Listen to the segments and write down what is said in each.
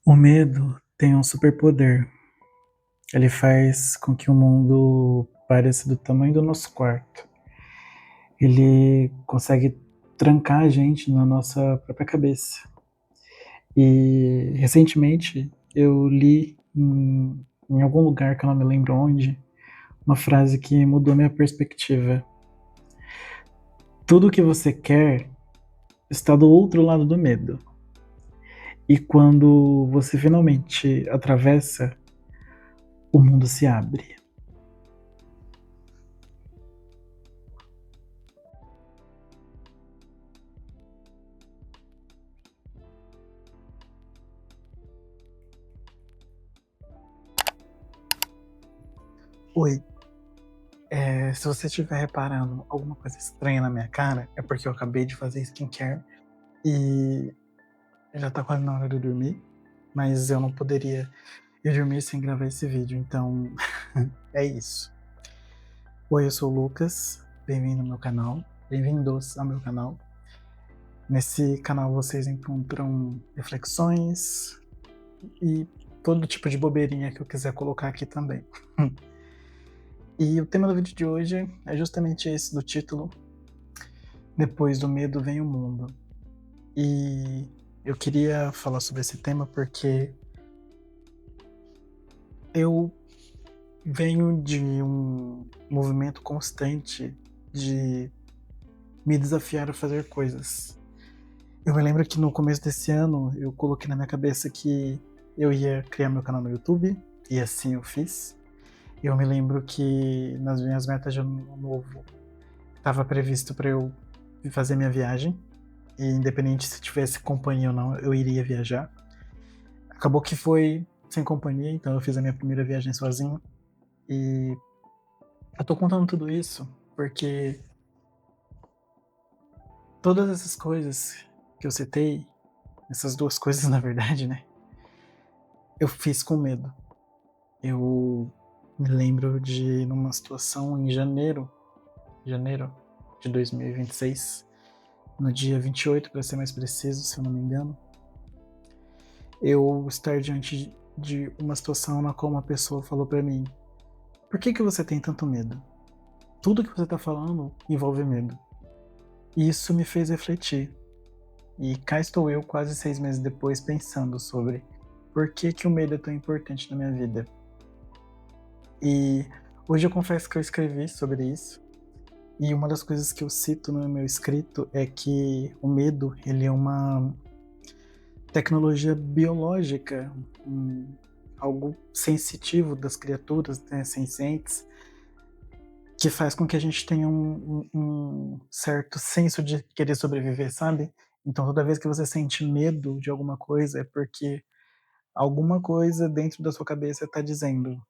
O medo tem um superpoder. Ele faz com que o mundo pareça do tamanho do nosso quarto. Ele consegue trancar a gente na nossa própria cabeça. E recentemente eu li em algum lugar que eu não me lembro onde, uma frase que mudou minha perspectiva. Tudo o que você quer está do outro lado do medo. E quando você finalmente atravessa, o mundo se abre. Oi, se você estiver reparando alguma coisa estranha na minha cara, é porque eu acabei de fazer skincare e já tá quase na hora de eu dormir, mas eu não poderia ir dormir sem gravar esse vídeo, então é isso. Oi, eu sou o Lucas, bem-vindo ao meu canal, bem-vindos ao meu canal. Nesse canal vocês encontram reflexões e todo tipo de bobeirinha que eu quiser colocar aqui também. E o tema do vídeo de hoje é justamente esse do título: Depois do medo vem o mundo. E eu queria falar sobre esse tema porque eu venho de um movimento constante de me desafiar a fazer coisas. Eu me lembro que no começo desse ano eu coloquei na minha cabeça que eu ia criar meu canal no YouTube, e assim eu fiz. Eu me lembro que nas minhas metas de ano novo estava previsto para eu fazer minha viagem, e independente se tivesse companhia ou não, eu iria viajar. Acabou que foi sem companhia, então eu fiz a minha primeira viagem sozinho. E eu tô contando tudo isso porque todas essas coisas que eu citei, essas duas coisas na verdade, né, eu fiz com medo. Eu me lembro de numa situação em janeiro de 2026, no dia 28, para ser mais preciso, se eu não me engano, eu estar diante de uma situação na qual uma pessoa falou para mim: por que você tem tanto medo? Tudo que você tá falando envolve medo. E isso me fez refletir. E cá estou eu, quase 6 meses depois, pensando sobre por que o medo é tão importante na minha vida. E hoje eu confesso que eu escrevi sobre isso. E uma das coisas que eu cito no meu escrito é que o medo, ele é uma tecnologia biológica, algo sensitivo das criaturas, né, sencientes, que faz com que a gente tenha um certo senso de querer sobreviver, sabe? Então toda vez que você sente medo de alguma coisa é porque alguma coisa dentro da sua cabeça está dizendo: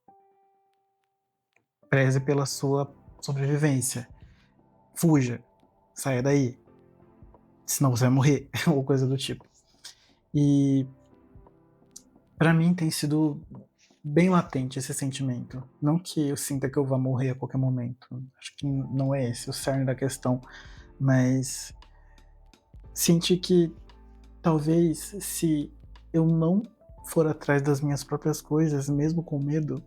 preze pela sua sobrevivência, fuja, saia daí, senão você vai morrer, ou coisa do tipo. E para mim tem sido bem latente esse sentimento. Não que eu sinta que eu vá morrer a qualquer momento, acho que não é esse o cerne da questão, mas senti que talvez se eu não for atrás das minhas próprias coisas, mesmo com medo,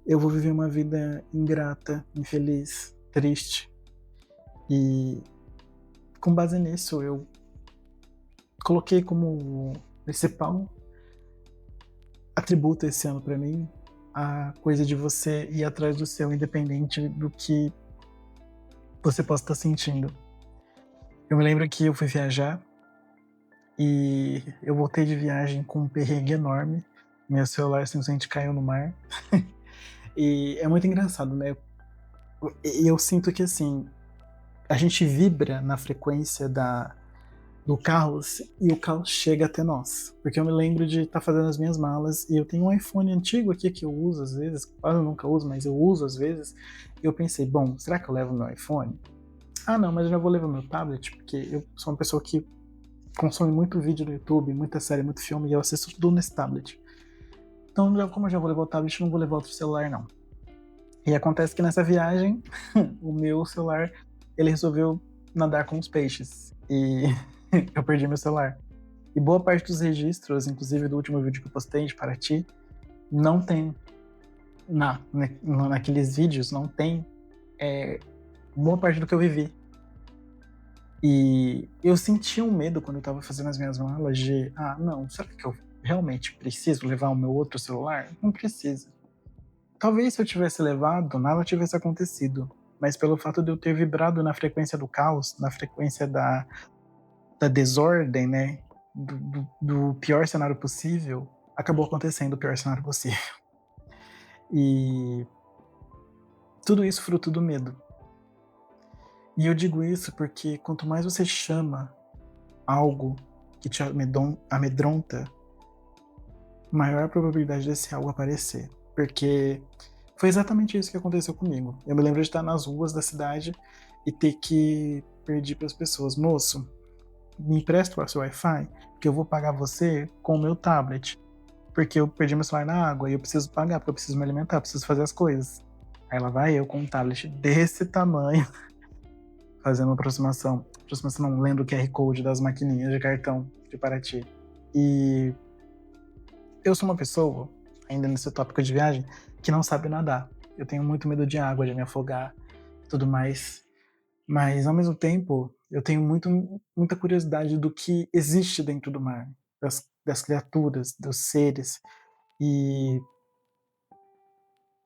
eu vou viver uma vida ingrata, infeliz, triste. E com base nisso, eu coloquei como principal atributo esse ano para mim a coisa de você ir atrás do seu, independente do que você possa estar sentindo. Eu me lembro que eu fui viajar e eu voltei de viagem com um perrengue enorme. Meu celular simplesmente caiu no mar. E é muito engraçado, né? Eu sinto que, assim, a gente vibra na frequência do caos e o caos chega até nós. Porque eu me lembro de estar fazendo as minhas malas e eu tenho um iPhone antigo aqui que eu uso às vezes, quase nunca uso, mas eu uso às vezes. E eu pensei: bom, será que eu levo meu iPhone? Ah, não, mas eu já vou levar meu tablet, porque eu sou uma pessoa que consome muito vídeo no YouTube, muita série, muito filme, e eu assisto tudo nesse tablet. Então, como eu já vou levar o tablet, eu não vou levar outro celular, não. E acontece que nessa viagem, o meu celular, ele resolveu nadar com os peixes. E eu perdi meu celular. E boa parte dos registros, inclusive do último vídeo que eu postei de Paraty, não tem, naqueles vídeos, não tem boa parte do que eu vivi. E eu sentia um medo quando eu tava fazendo as minhas malas de, não, será que eu realmente preciso levar o meu outro celular? Não precisa. Talvez se eu tivesse levado, nada tivesse acontecido. Mas pelo fato de eu ter vibrado na frequência do caos, na frequência da desordem, né? Do pior cenário possível, acabou acontecendo o pior cenário possível. E tudo isso fruto do medo. E eu digo isso porque quanto mais você chama algo que te amedronta, maior a probabilidade desse algo aparecer. Porque foi exatamente isso que aconteceu comigo. Eu me lembro de estar nas ruas da cidade e ter que pedir para as pessoas: moço, me empresta o seu Wi-Fi, porque eu vou pagar você com o meu tablet. Porque eu perdi meu celular na água e eu preciso pagar, porque eu preciso me alimentar, eu preciso fazer as coisas. Aí lá vai eu com um tablet desse tamanho, fazendo uma aproximação não, lendo o QR Code das maquininhas de cartão de Paraty. E eu sou uma pessoa, ainda nesse tópico de viagem, que não sabe nadar. Eu tenho muito medo de água, de me afogar e tudo mais. Mas, ao mesmo tempo, eu tenho muita curiosidade do que existe dentro do mar, das criaturas, dos seres. E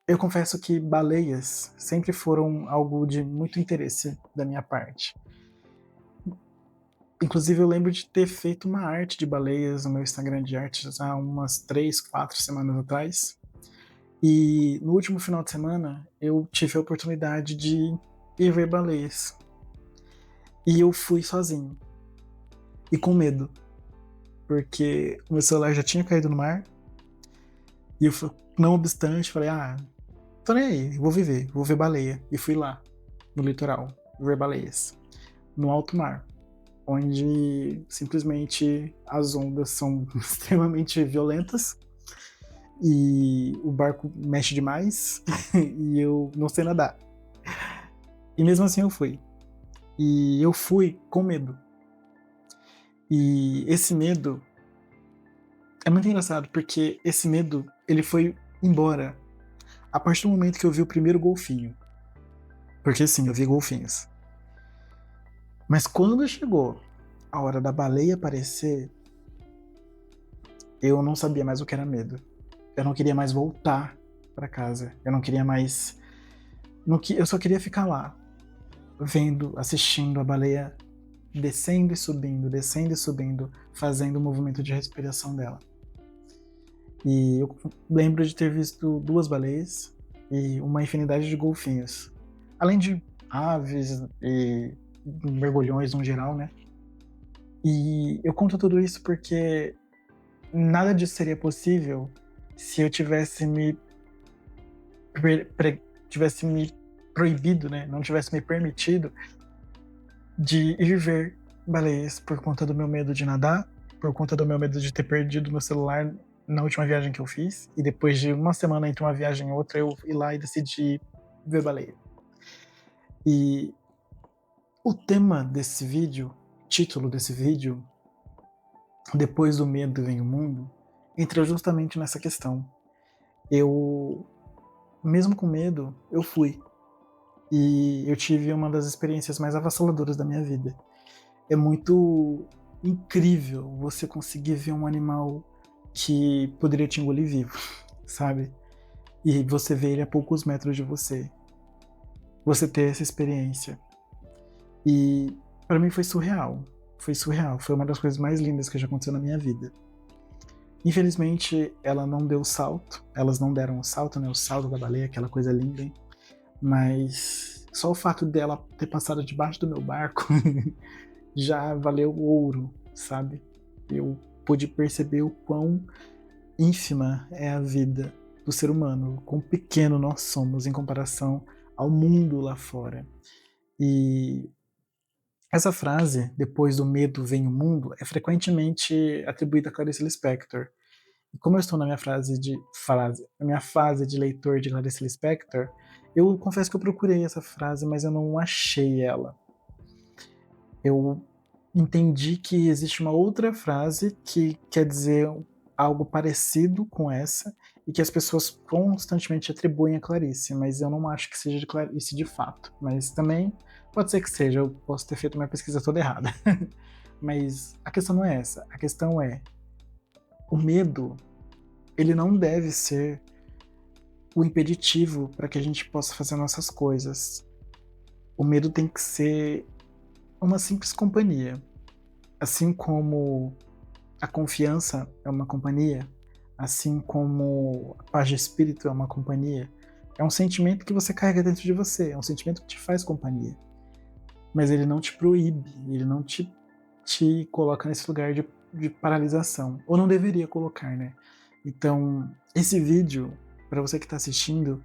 eu confesso que baleias sempre foram algo de muito interesse da minha parte. Inclusive, eu lembro de ter feito uma arte de baleias no meu Instagram de artes há umas 3, 4 semanas atrás. E no último final de semana, eu tive a oportunidade de ir ver baleias. E eu fui sozinho. E com medo. Porque o meu celular já tinha caído no mar. E eu, não obstante, falei, tô nem aí, vou ver baleia. E fui lá, no litoral, ver baleias. No alto mar. Onde simplesmente as ondas são extremamente violentas. E o barco mexe demais. E eu não sei nadar. E mesmo assim eu fui. E eu fui com medo. E esse medo é muito engraçado, porque esse medo, ele foi embora a partir do momento que eu vi o primeiro golfinho. Porque sim, eu vi golfinhos. Mas quando chegou a hora da baleia aparecer, eu não sabia mais o que era medo. Eu não queria mais voltar para casa. Eu não queria mais. Eu só queria ficar lá, vendo, assistindo a baleia descendo e subindo, fazendo o movimento de respiração dela. E eu lembro de ter visto 2 baleias e uma infinidade de golfinhos. Além de aves e mergulhões no geral, né? E eu conto tudo isso porque nada disso seria possível se eu tivesse tivesse me proibido, né? Não tivesse me permitido de ir ver baleias por conta do meu medo de nadar, por conta do meu medo de ter perdido meu celular na última viagem que eu fiz. E depois de uma semana entre uma viagem e outra, eu fui lá e decidi ver baleia. E o tema desse vídeo, título desse vídeo, Depois do Medo Vem o Mundo, entra justamente nessa questão. Eu, mesmo com medo, eu fui. E eu tive uma das experiências mais avassaladoras da minha vida. É muito incrível você conseguir ver um animal que poderia te engolir vivo, sabe? E você vê ele a poucos metros de você. Você ter essa experiência. E para mim foi surreal. Foi surreal. Foi uma das coisas mais lindas que já aconteceu na minha vida. Infelizmente, ela não deu o salto. Elas não deram o salto, né? O salto da baleia, aquela coisa linda, hein? Mas só o fato dela ter passado debaixo do meu barco já valeu ouro, sabe? Eu pude perceber o quão ínfima é a vida do ser humano, quão pequeno nós somos em comparação ao mundo lá fora. E essa frase, depois do medo vem o mundo, é frequentemente atribuída a Clarice Lispector. E como eu estou na minha fase de leitor de Clarice Lispector, eu confesso que eu procurei essa frase, mas eu não achei ela. Eu entendi que existe uma outra frase que quer dizer algo parecido com essa e que as pessoas constantemente atribuem a Clarice, mas eu não acho que seja de Clarice de fato. Mas também pode ser que seja, eu posso ter feito minha pesquisa toda errada. Mas a questão não é essa. A questão é, o medo, ele não deve ser o impeditivo para que a gente possa fazer nossas coisas. O medo tem que ser uma simples companhia. Assim como a confiança é uma companhia, assim como a paz de espírito é uma companhia, é um sentimento que você carrega dentro de você, é um sentimento que te faz companhia. Mas ele não te proíbe, ele não te coloca nesse lugar de paralisação. Ou não deveria colocar, né? Então, esse vídeo, para você que está assistindo,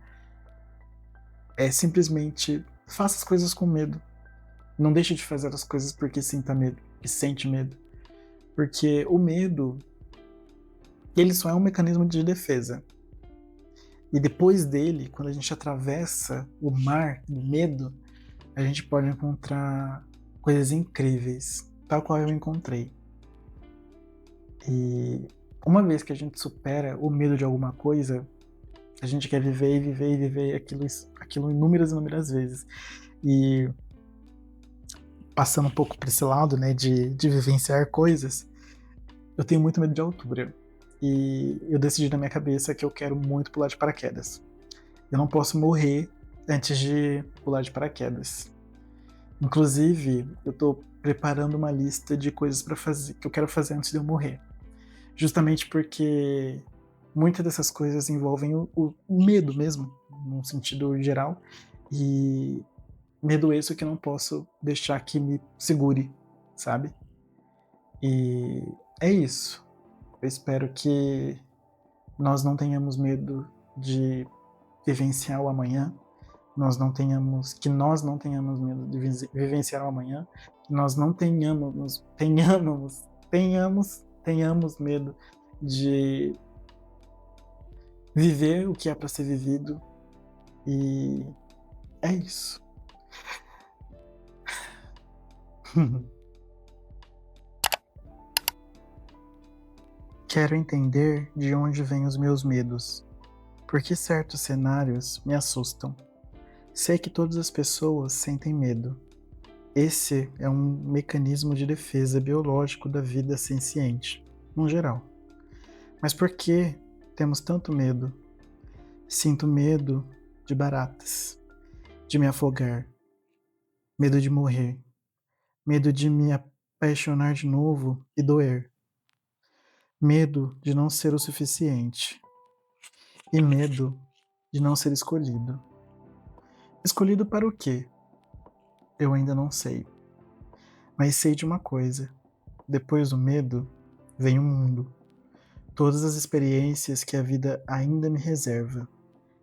é simplesmente faça as coisas com medo. Não deixe de fazer as coisas porque sinta medo, que sente medo. Porque o medo, ele só é um mecanismo de defesa. E depois dele, quando a gente atravessa o mar do medo, a gente pode encontrar coisas incríveis, tal qual eu encontrei. E uma vez que a gente supera o medo de alguma coisa, a gente quer viver e viver e viver aquilo inúmeras e inúmeras vezes. E passando um pouco para esse lado, né, de vivenciar coisas, eu tenho muito medo de altura. E eu decidi na minha cabeça que eu quero muito pular de paraquedas. Eu não posso morrer antes de pular de paraquedas. Inclusive, eu tô preparando uma lista de coisas para fazer, que eu quero fazer antes de eu morrer. Justamente porque muitas dessas coisas envolvem o medo mesmo, num sentido geral. E medo esse que eu não posso deixar que me segure, sabe? E é isso. Eu espero que nós não tenhamos medo de vivenciar o amanhã, que nós não tenhamos medo de vivenciar o amanhã, que nós não tenhamos medo de viver o que é para ser vivido. E é isso. Quero entender de onde vêm os meus medos, porque certos cenários me assustam. Sei que todas as pessoas sentem medo. Esse é um mecanismo de defesa biológico da vida senciente, no geral. Mas por que temos tanto medo? Sinto medo de baratas, de me afogar, medo de morrer, medo de me apaixonar de novo e doer, medo de não ser o suficiente e medo de não ser escolhido. Escolhido para o quê? Eu ainda não sei. Mas sei de uma coisa: depois do medo vem o mundo. Todas as experiências que a vida ainda me reserva.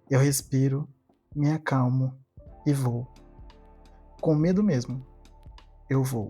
Eu respiro, me acalmo e vou. Com medo mesmo, eu vou.